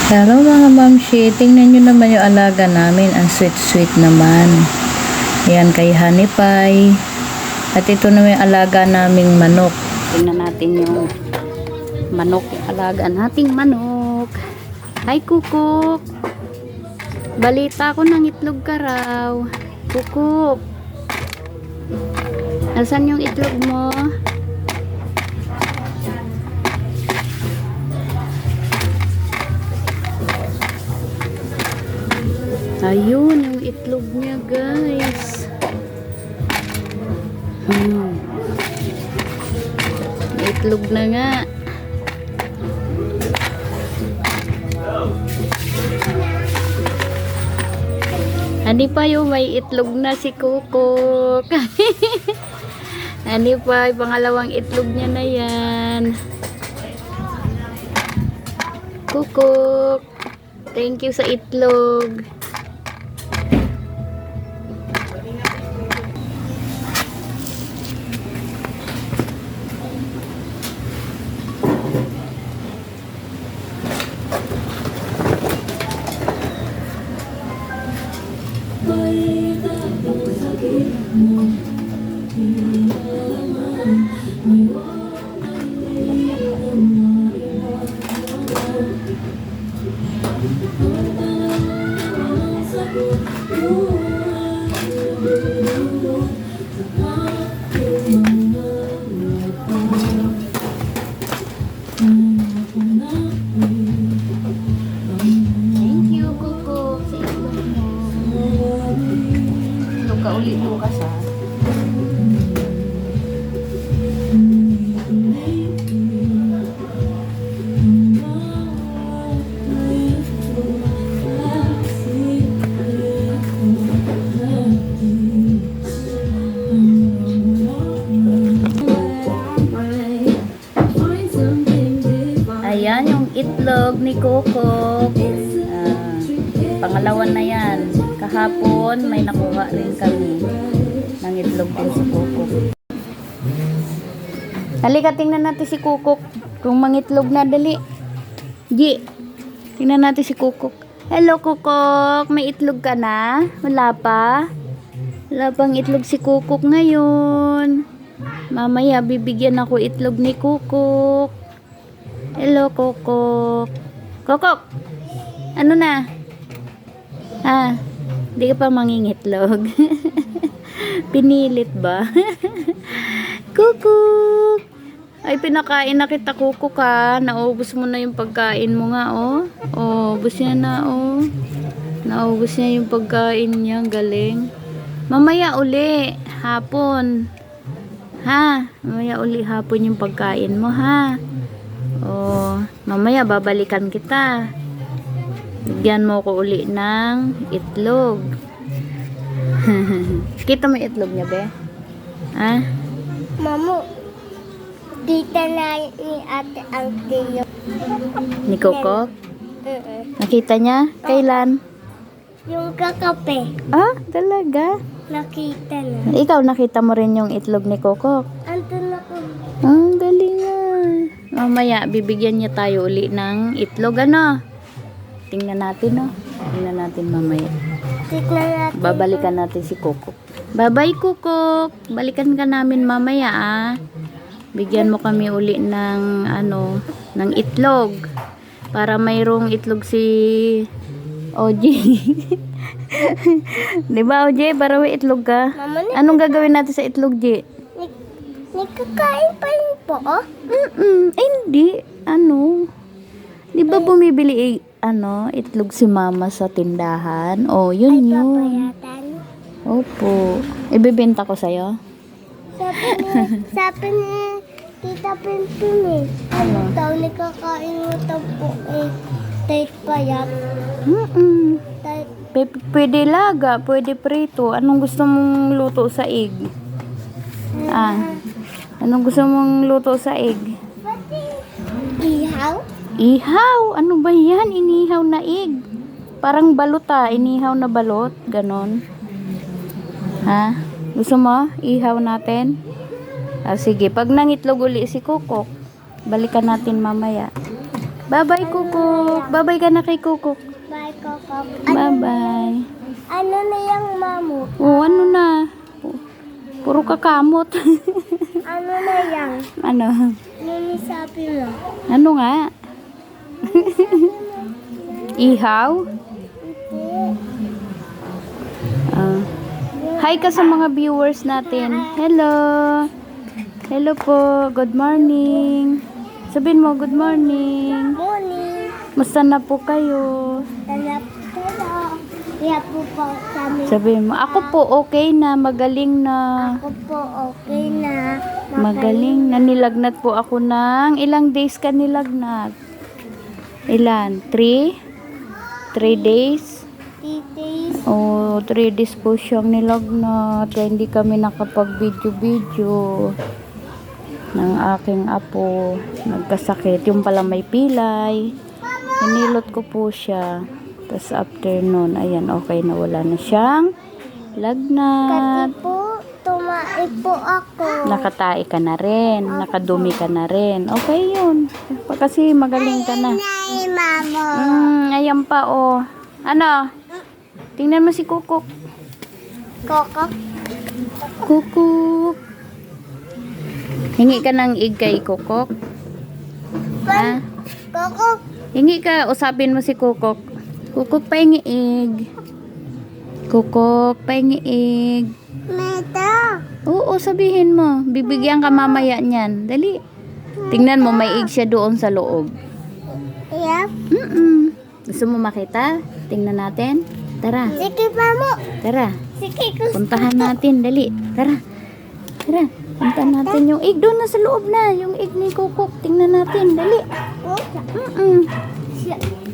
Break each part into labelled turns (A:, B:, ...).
A: Hello mga mamshi, tingnan nyo naman yung alaga namin, ang sweet naman. Yan kay Honey Pie. At ito naman yung alaga naming manok. Tingnan natin yung manok, yung alaga nating manok. Hi Kukuk! Balita ko ng itlog ka raw. Kukuk! Nasaan yung itlog mo? Ayun, yung itlog niya, guys. Itlog na nga. Hani pa yung may itlog na si Kukuk. Hani pa, pangalawang itlog niya na yan. Kukuk, thank you sa itlog. Ayan yung itlog ni Kukuk. Pangalawa na yan. Kahapon may nakuha rin kami ng itlog din si Kukuk. Halika, tingnan natin si Kukuk kung mangitlog na. Dali Gi, tingnan natin si Kukuk. Hello Kukuk, may itlog ka na? Wala pa? Wala pang itlog si Kukuk ngayon. Mamaya bibigyan ako itlog ni Kukuk. Hello Kukuk. Kukuk, ano na? Di ka pa mangingitlog. Pinilit ba? Kukuk, ay pinakain na kita Kukuk ha. Naubos mo na yung pagkain mo nga oh. Oh, ubos niya na oh. Naubos niya yung pagkain niya, galing. Mamaya uli hapon. Ha? Mamaya uli hapon yung pagkain mo ha. Oh, mamaya babalikan kita. Bigyan mo ko uli ng itlog. Kita mo itlog niya, be? Ha?
B: Mamu, kita na ni ate ang tiyo.
A: Ni Kukuk? Nakita niya? Kailan?
B: Yung kakape,
A: Talaga?
B: nakita na.
A: Ikaw nakita mo rin yung itlog ni Kukuk?
B: Andun ako.
A: Ang galing nga. Mamaya, bibigyan niya tayo uli ng itlog, ano? Tingnan natin, oh. Tingnan natin mamaya.
B: Tignan natin.
A: Babalikan natin si Kukuk. Bye-bye, Kukuk. Balikan ka namin mamaya, ah. Bigyan mo kami uli ng, ng itlog. Para mayroong itlog si OJ. Diba, OJ? Para may itlog ka.
B: Mama,
A: Anong gagawin natin sa itlog, J?
B: Nagkakain pa yun po, oh?
A: Hindi. Di ba bumibili itlog si mama sa tindahan? Oh, yun
B: Ay,
A: yun.
B: papayatan.
A: Opo. Ibibenta ko sa'yo?
B: Sabi ni Tita Pimpin eh. Ano daw, nagkakain mo po eh. Tight payat.
A: Pwede laga, pwede prito. Anong gusto mong luto sa egg? Anong gusto mong luto sa egg?
B: Ihaw?
A: Ihaw? Ano ba yan? Inihaw na egg. Parang balot inihaw na balot. Ganon. Ha? Gusto mo? Ihaw natin? Sige, pag nangitlog uli si Kukuk, balikan natin mamaya. Bye-bye, Kukuk. Bye-bye ka na kay Kukuk.
B: Bye, Coco.
A: Bye-bye.
B: Ano na yung mamo?
A: Oh, ano na? Puro kakamot.
B: Ano na yung?
A: Ano?
B: Ano sabi mo?
A: Ano nga? Ihaw? Ah. Hi ka sa mga viewers natin. Hello. Hello po. Good morning. Sabihin mo, good morning.
B: Morning.
A: Musta na po kayo?
B: Tanap ko na. Kaya po kami.
A: Sabihin mo, ako po okay na, magaling na.
B: Ako po okay na.
A: Magaling na. Nilagnat po ako ng ilang days ka nilagnat? Ilan? 3? 3 days?
B: Titis.
A: Oh, 3 days po siyang nilagnat. Kaya hindi kami nakapag-video-video ng aking apo. Nagkasakit. Yung pala may pilay. Hinilot ko po siya. Tapos after nun, ayan, okay na. Wala na siyang lagnat.
B: Kasi po, tumae po ako.
A: Nakatae ka na rin. Nakadumi ka na rin. Okay yun. Kasi magaling ka na.
B: Ay, mamo.
A: Ayan pa, oh. Ano? Tingnan mo si Kukuk.
B: Coco.
A: Kukuk. Hingi ka ng ig kay Kukuk. Ha?
B: Coco.
A: Hingi ka. Usapin mo si Kukuk. Kukuk, pahingi ig. Kukuk, pahingi ig.
B: Meta.
A: Oo, sabihin mo. Bibigyan ka mamaya niyan. Dali. Tingnan mo, may ig siya doon sa loob.
B: Yep.
A: Gusto mo makita? Tingnan natin. Tara,
B: Sige, mamo.
A: tara.
B: Sige, gusto.
A: Puntahan natin, dali. Tara. Tara. Puntahan natin yung ig. Doon na sa loob na. Yung ig ni Kukuk. Tingnan natin, dali.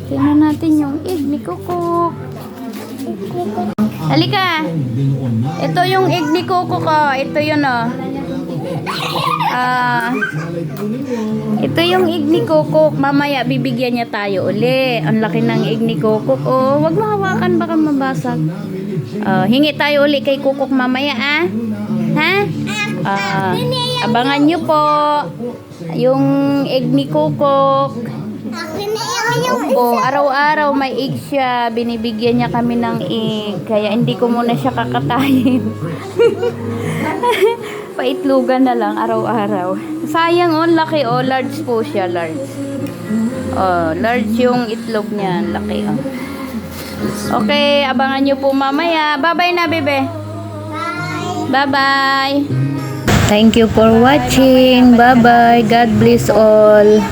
A: Tingnan natin yung ig ni Kukuk. Halika. Ito yung ig ni Kukuk, oh. Ito yun, oh. Ito yung ig ni Kukuk. Mamaya bibigyan niya tayo uli. Ang laki ng ig ni Kukuk. Oh, wag mo hawakan, baka mabasag. Hingi tayo uli kay Kukuk mamaya, ah. Ha? Abangan nyo po yung ig ni Kukuk.
B: Akin na yung
A: Opo, araw-araw may ig siya. Binibigyan niya kami ng ig. Kaya hindi ko muna siya kakatayin. Paitlugan na lang araw-araw. Sayang, oh, laki, oh. Large po siya, large. Oh, large yung itlog niya. Laki, oh. Okay, abangan nyo po mamaya. Bye-bye na, bebe. Bye-bye. Thank you for watching. Bye-bye. God bless all.